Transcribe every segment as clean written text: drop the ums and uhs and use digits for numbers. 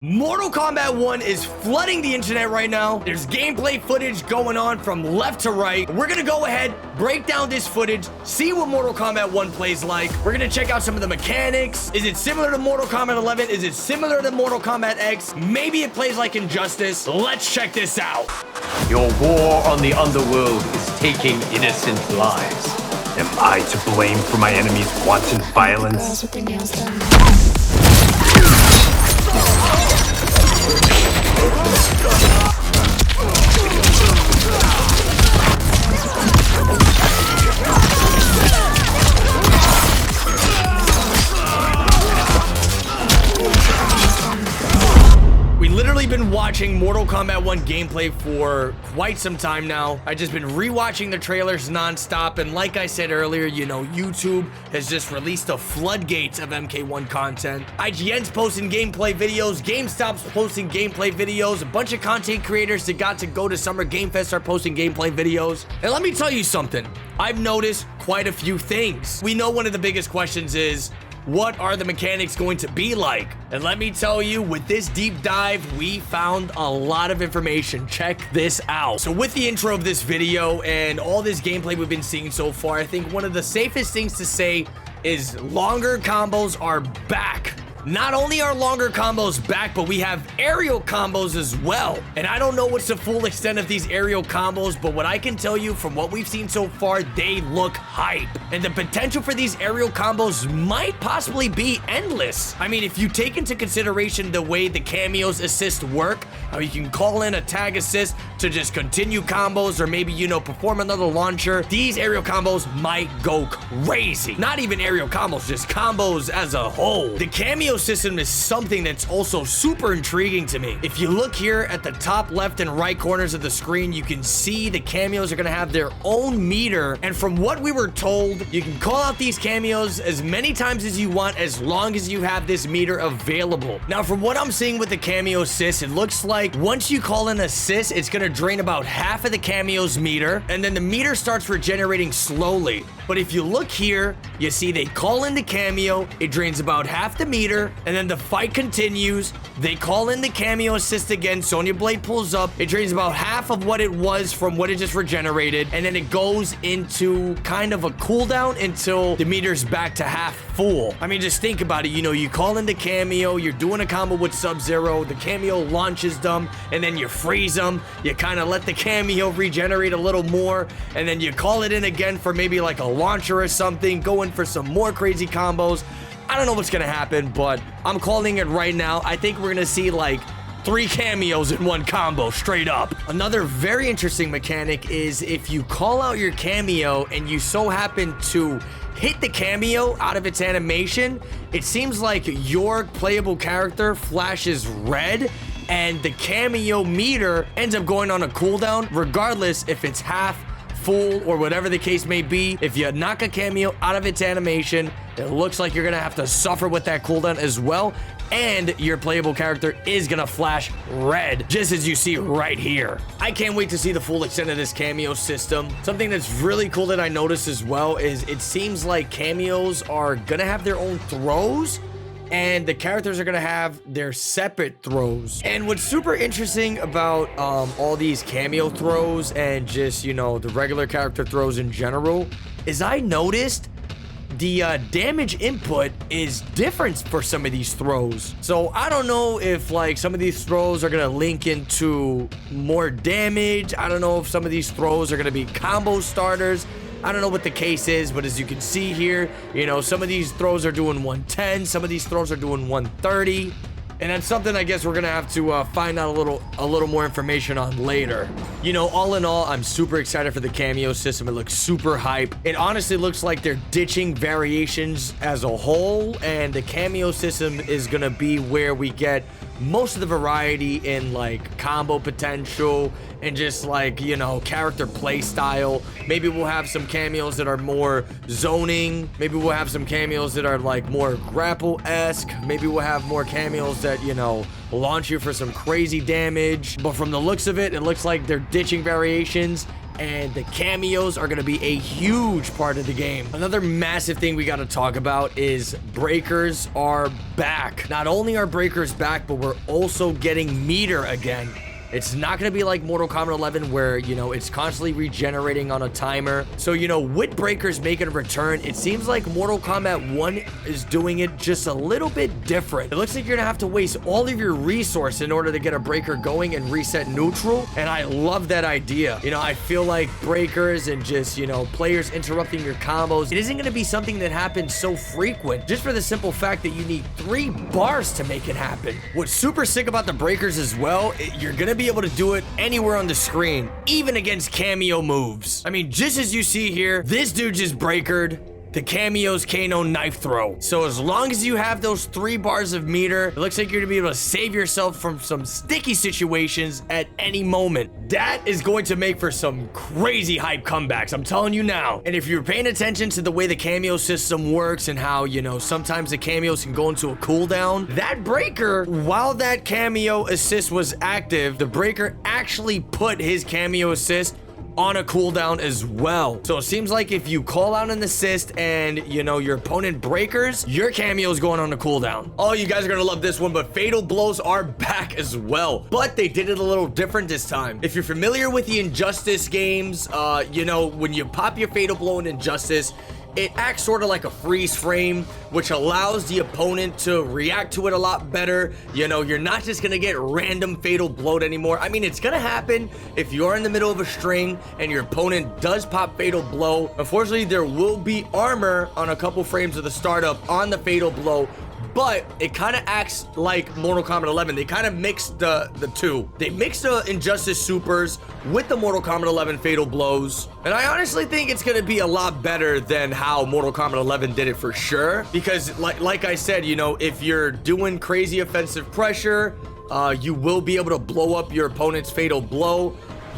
Mortal Kombat 1 is flooding the internet right now. There's gameplay footage going on from left to right. We're gonna go ahead, break down this footage, see what Mortal Kombat 1 plays like. We're gonna check out some of the mechanics. Is it similar to Mortal Kombat 11? Is it similar to Mortal Kombat X? Maybe it plays like Injustice. Let's check this out. Your war on the underworld is taking innocent lives. Am I to blame for my enemy's wanton violence? We literally been watching Mortal Kombat 1 gameplay for quite some time now. I've just been rewatching the trailers nonstop, and like I said earlier, you know, YouTube has just released the floodgates of MK1 content. IGN's posting gameplay videos, GameStop's posting gameplay videos, a bunch of content creators that got to go to Summer Game Fest are posting gameplay videos. And let me tell you something, I've noticed quite a few things. We know one of the biggest questions is, what are the mechanics going to be like? And let me tell you, with this deep dive, we found a lot of information. Check this out. So with the intro of this video and all this gameplay we've been seeing so far, I think one of the safest things to say is longer combos are back. Not only are longer combos back, but we have aerial combos as well. And I don't know what's the full extent of these aerial combos, but what I can tell you from what we've seen so far, they look hype. And the potential for these aerial combos might possibly be endless. I mean, if you take into consideration the way the Cameo's assist work, how you can call in a tag assist to just continue combos or maybe, you know, perform another launcher, these aerial combos might go crazy. Not even aerial combos, just combos as a whole. The Cameo system is something that's also super intriguing to me. If you look here at the top left and right corners of the screen, you can see the cameos are going to have their own meter. And from what we were told, you can call out these cameos as many times as you want as long as you have this meter available. Now, from what I'm seeing with the cameo assist, it looks like once you call in assist, it's going to drain about half of the cameo's meter, and then the meter starts regenerating slowly. But if you look here, you see they call in the cameo, it drains about half the meter, and then the fight continues. They call in the cameo assist again, Sonya Blade pulls up, it drains about half of what it was from what it just regenerated, and then it goes into kind of a cooldown until the meter's back to half full. I mean, just think about it, you know, you call in the cameo, you're doing a combo with Sub-Zero, the cameo launches them, and then you freeze them, you kind of let the cameo regenerate a little more, and then you call it in again for maybe like a launcher or something, going for some more crazy combos. I don't know what's gonna happen, but I'm calling it right now. I think we're gonna see like 3 cameos in one combo, straight up. Another very interesting mechanic is if you call out your cameo and you so happen to hit the cameo out of its animation, it seems like your playable character flashes red and the cameo meter ends up going on a cooldown, regardless if it's half, full, or whatever the case may be. If you knock a cameo out of its animation, it looks like you're gonna have to suffer with that cooldown as well, and your playable character is gonna flash red, just as you see right here. I can't wait to see the full extent of this cameo system. Something that's really cool that I noticed as well is it seems like cameos are gonna have their own throws, and the characters are gonna have their separate throws. And what's super interesting about all these cameo throws and just, you know, the regular character throws in general is I noticed the damage input is different for some of these throws. So I don't know if like some of these throws are gonna link into more damage. I don't know if some of these throws are gonna be combo starters. I don't know what the case is, but as you can see here, you know, some of these throws are doing 110, some of these throws are doing 130. And that's something I guess we're gonna have to find out a little more information on later. You know, all in all, I'm super excited for the cameo system. It looks super hype. It honestly looks like they're ditching variations as a whole, and the cameo system is gonna be where we get most of the variety in like combo potential and just like, you know, character play style. Maybe we'll have some cameos that are more zoning. Maybe we'll have some cameos that are like more grapple-esque. Maybe we'll have more cameos that, you know, launch you for some crazy damage. But from the looks of it, it looks like they're ditching variations and the cameos are going to be a huge part of the game. Another massive thing we got to talk about is breakers are back. Not only are breakers back, but we're also getting meter again. It's not going to be like Mortal Kombat 11 where, you know, it's constantly regenerating on a timer. So, you know, with breakers making a return, it seems like Mortal Kombat 1 is doing it just a little bit different. It looks like you're going to have to waste all of your resource in order to get a breaker going and reset neutral. And I love that idea. You know, I feel like breakers and just, you know, players interrupting your combos, it isn't going to be something that happens so frequent just for the simple fact that you need 3 bars to make it happen. What's super sick about the breakers as well, you're going to be able to do it anywhere on the screen, even against Cameo moves. I mean, just as you see here, this dude just breakered the Cameo's Kano knife throw. So as long as you have those 3 bars of meter, it looks like you're gonna be able to save yourself from some sticky situations at any moment. That is going to make for some crazy hype comebacks, I'm telling you now. And if you're paying attention to the way the cameo system works and how, you know, sometimes the cameos can go into a cooldown, that breaker, while that cameo assist was active, the breaker actually put his cameo assist on a cooldown as well. So it seems like if you call out an assist and, you know, your opponent breakers, your cameo is going on a cooldown. Oh, you guys are gonna love this one, but fatal blows are back as well, but they did it a little different this time. If you're familiar with the Injustice games, you know, when you pop your fatal blow in Injustice, it acts sort of like a freeze frame, which allows the opponent to react to it a lot better. You know, you're not just gonna get random fatal blowed anymore. I mean, it's gonna happen if you're in the middle of a string and your opponent does pop fatal blow. Unfortunately, there will be armor on a couple frames of the startup on the fatal blow, but it kind of acts like Mortal Kombat 11. They kind of mixed the two. They mixed the Injustice Supers with the Mortal Kombat 11 fatal blows. And I honestly think it's going to be a lot better than how Mortal Kombat 11 did it for sure. Because like I said, you know, if you're doing crazy offensive pressure, you will be able to blow up your opponent's fatal blow.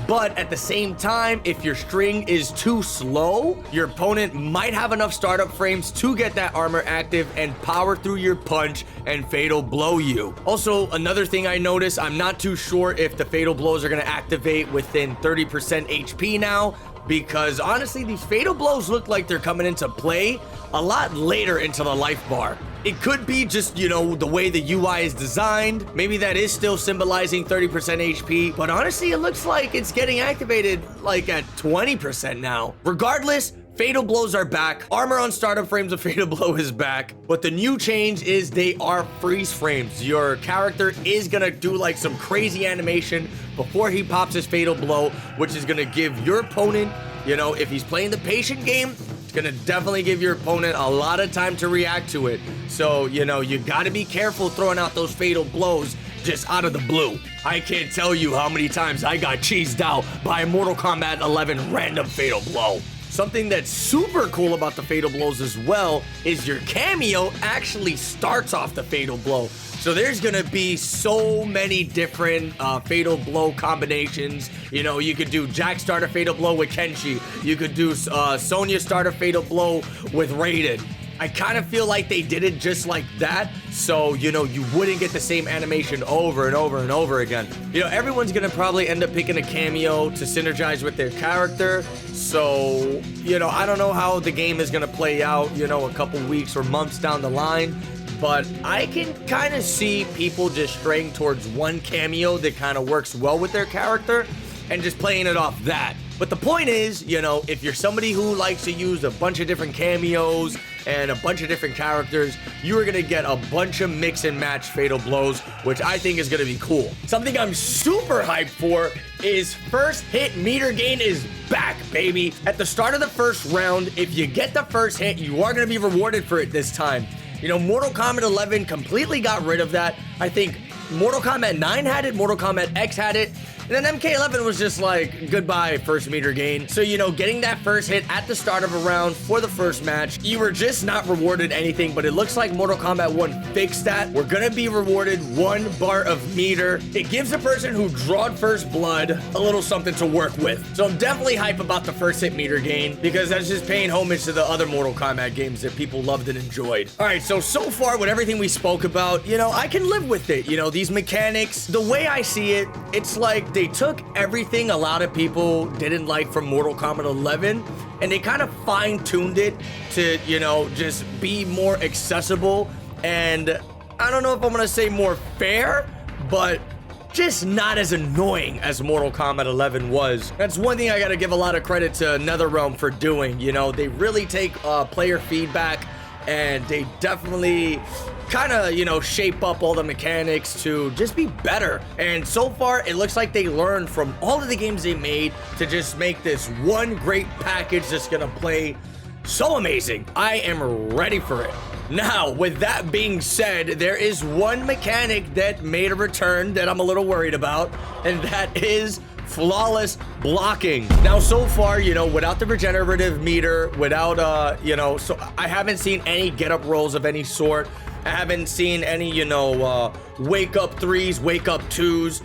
But at the same time, if your string is too slow, your opponent might have enough startup frames to get that armor active and power through your punch and fatal blow you. Also, another thing I noticed, I'm not too sure if the fatal blows are going to activate within 30% HP now, because honestly, these fatal blows look like they're coming into play a lot later into the life bar. It could be just, you know, the way the UI is designed. Maybe that is still symbolizing 30% HP, but honestly, it looks like it's getting activated like at 20% now. Regardless, fatal blows are back. Armor on startup frames of fatal blow is back, but the new change is they are freeze frames. Your character is gonna do like some crazy animation before he pops his fatal blow, which is gonna give your opponent, you know, if he's playing the patient game, it's gonna definitely give your opponent a lot of time to react to it. So, you know, you gotta be careful throwing out those fatal blows just out of the blue. I can't tell you how many times I got cheesed out by a Mortal Kombat 11 random fatal blow. Something that's super cool about the fatal blows as well is your cameo actually starts off the fatal blow. So there's gonna be so many different fatal blow combinations. You know, you could do Jack start a fatal blow with Kenshi. You could do Sonya start a fatal blow with Raiden. I kind of feel like they did it just like that, so, you know, you wouldn't get the same animation over and over and over again. You know, everyone's gonna probably end up picking a cameo to synergize with their character, so, you know, I don't know how the game is gonna play out, you know, a couple weeks or months down the line, but I can kind of see people just straying towards one cameo that kind of works well with their character and just playing it off that. But the point is, you know, if you're somebody who likes to use a bunch of different cameos and a bunch of different characters, you are gonna get a bunch of mix and match fatal blows, which I think is gonna be cool. Something I'm super hyped for is first hit meter gain is back, baby. At the start of the first round, if you get the first hit, you are gonna be rewarded for it this time. You know, Mortal Kombat 11 completely got rid of that. I think Mortal Kombat 9 had it, Mortal Kombat X had it, and then MK11 was just like, goodbye, first meter gain. So, you know, getting that first hit at the start of a round for the first match, you were just not rewarded anything, but it looks like Mortal Kombat 1 fixed that. We're gonna be rewarded 1 bar of meter. It gives the person who drawed first blood a little something to work with. So I'm definitely hype about the first hit meter gain, because that's just paying homage to the other Mortal Kombat games that people loved and enjoyed. All right, so far with everything we spoke about, you know, I can live with it. You know, these mechanics, the way I see it, it's like they took everything a lot of people didn't like from Mortal Kombat 11 and they kind of fine-tuned it to, you know, just be more accessible and I don't know if I'm gonna say more fair, but just not as annoying as Mortal Kombat 11 was. That's one thing I gotta give a lot of credit to NetherRealm for doing. You know, they really take player feedback and they definitely kind of, you know, shape up all the mechanics to just be better. And so far, it looks like they learned from all of the games they made to just make this one great package that's gonna play so amazing. I am ready for it. Now, with that being said, there is one mechanic that made a return that I'm a little worried about, and that is flawless blocking. Now, so far, you know, without the regenerative meter, without, you know, so I haven't seen any get up rolls of any sort. I haven't seen any, you know, wake up 3s, wake up 2s.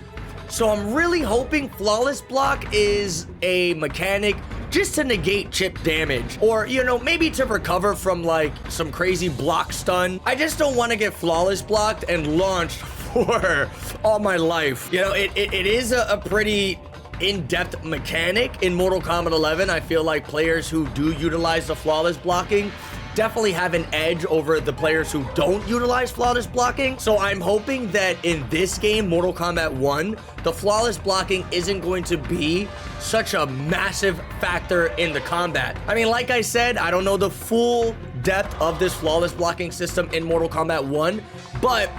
So I'm really hoping flawless block is a mechanic just to negate chip damage, or, you know, maybe to recover from like some crazy block stun. I just don't want to get flawless blocked and launched for all my life. You know, it is a pretty in-depth mechanic in Mortal Kombat 11. I feel like players who do utilize the flawless blocking definitely have an edge over the players who don't utilize flawless blocking. So I'm hoping that in this game, Mortal Kombat 1, the flawless blocking isn't going to be such a massive factor in the combat. I mean, like I said, I don't know the full depth of this flawless blocking system in Mortal Kombat 1, but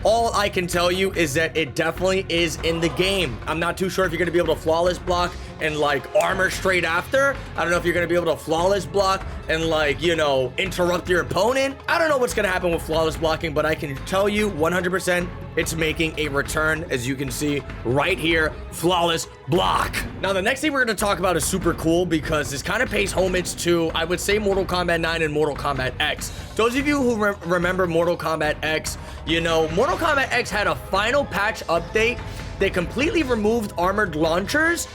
all I can tell you is that it definitely is in the game. I'm not too sure if you're going to be able to flawless block and like armor straight after. I don't know if you're going to be able to flawless block and like, you know, interrupt your opponent. I don't know what's going to happen with flawless blocking, but I can tell you 100% it's making a return, as you can see right here, flawless block. Now, the next thing we're going to talk about is super cool because this kind of pays homage to, I would say, Mortal Kombat 9 and Mortal Kombat X. Those of you who remember Mortal Kombat X, you know, Mortal Kombat X had a final patch update that completely removed armored launchers,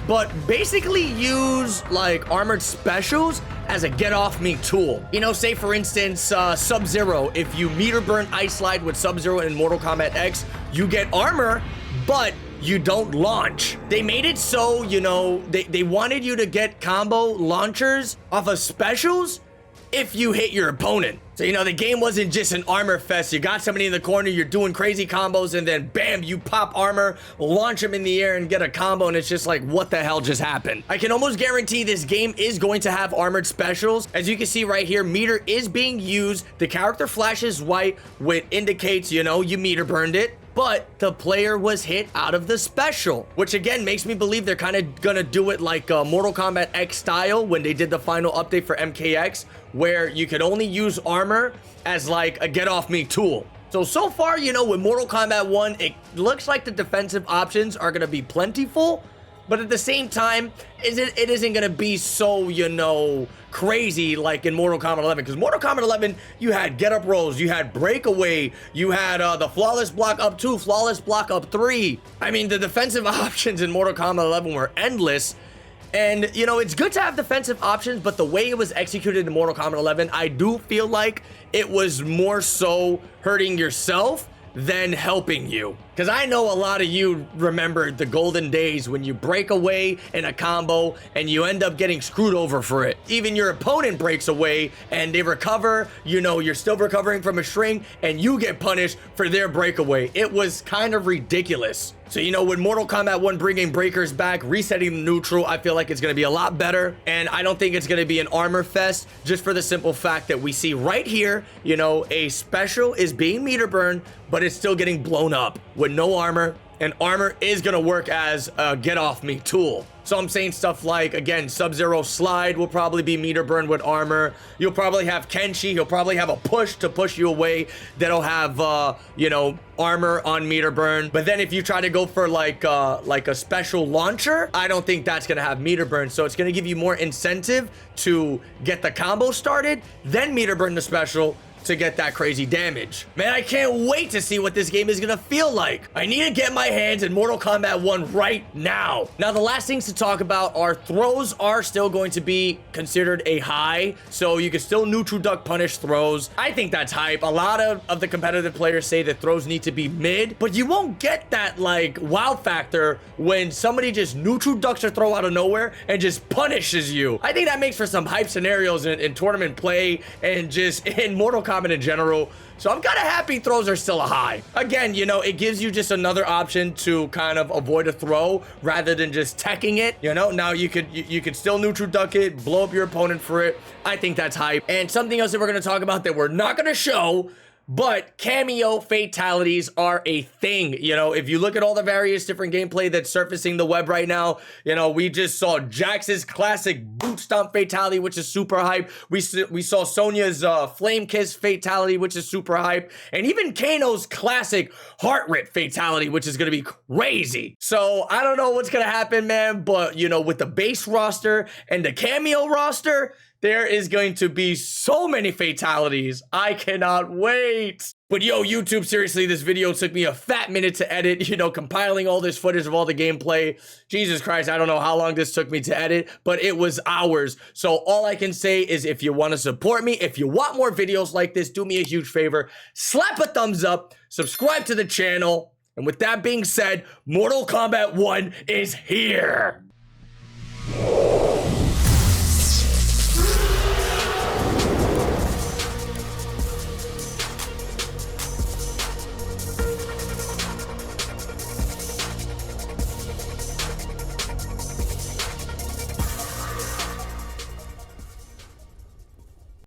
but basically use like armored specials as a get off me tool. You know, say for instance, Sub-Zero, if you meter burn Ice Slide with Sub-Zero in Mortal Kombat X, you get armor, but you don't launch. They made it so, you know, they wanted you to get combo launchers off of specials if you hit your opponent. So, you know, the game wasn't just an armor fest. You got somebody in the corner, you're doing crazy combos, and then bam, you pop armor, launch them in the air and get a combo, and it's just like, what the hell just happened? I can almost guarantee this game is going to have armored specials. As you can see right here, meter is being used. The character flashes white, which indicates, you know, you meter burned it, but the player was hit out of the special, which again makes me believe they're kind of gonna do it like Mortal Kombat X style when they did the final update for MKX, where you could only use armor as like a get off me tool. So far, you know, with Mortal Kombat 1, it looks like the defensive options are gonna be plentiful, but at the same time, it isn't gonna be so, you know, crazy like in Mortal Kombat 11, because Mortal Kombat 11, you had get up rolls, you had breakaway, you had the flawless block up 2, flawless block up 3. I mean, the defensive options in Mortal Kombat 11 were endless. And, you know, it's good to have defensive options, but the way it was executed in Mortal Kombat 11, I do feel like it was more so hurting yourself than helping you. Because I know a lot of you remember the golden days when you break away in a combo and you end up getting screwed over for it. Even your opponent breaks away and they recover, you know, you're still recovering from a string and you get punished for their breakaway. It was kind of ridiculous. So, you know, with Mortal Kombat 1 bringing breakers back, resetting the neutral, I feel like it's going to be a lot better. And I don't think it's going to be an armor fest, just for the simple fact that we see right here, you know, a special is being meter burned, but it's still getting blown up with no armor. And armor is going to work as a get off me tool. So I'm saying stuff like, again, Sub-Zero slide will probably be meter burned with armor. You'll probably have Kenshi. He'll probably have a push to push you away that'll have, you know, armor on meter burn. But then if you try to go for like a special launcher, I don't think that's going to have meter burn. So it's going to give you more incentive to get the combo started, then meter burn the special to get that crazy damage. Man, I can't wait to see what this game is gonna feel like. I need to get my hands in Mortal Kombat 1 right now. Now, the last things to talk about are throws are still going to be considered a high, so you can still neutral duck punish throws. I think that's hype. A lot of the competitive players say that throws need to be mid, but you won't get that like wow factor when somebody just neutral ducks a throw out of nowhere and just punishes you. I think that makes for some hype scenarios in tournament play and just in Mortal Kombat in general. So I'm kind of happy throws are still a high. Again, you know, it gives you just another option to kind of avoid a throw rather than just teching it. You know, now you could still neutral duck it, blow up your opponent for it. I think that's hype. And something else that we're going to talk about that we're not going to show, but cameo fatalities are a thing. You know, if you look at all the various different gameplay that's surfacing the web right now, you know, we just saw Jax's classic boot stomp fatality, which is super hype. We saw Sonya's flame kiss fatality, which is super hype. And even Kano's classic heart rip fatality, which is going to be crazy. So I don't know what's going to happen, man. But, you know, with the base roster and the cameo roster, there is going to be so many fatalities. I cannot wait. But yo, YouTube, seriously, this video took me a fat minute to edit, you know, compiling all this footage of all the gameplay. Jesus Christ, I don't know how long this took me to edit, but it was hours. So all I can say is if you want to support me, if you want more videos like this, do me a huge favor, slap a thumbs up, subscribe to the channel. And with that being said, Mortal Kombat 1 is here.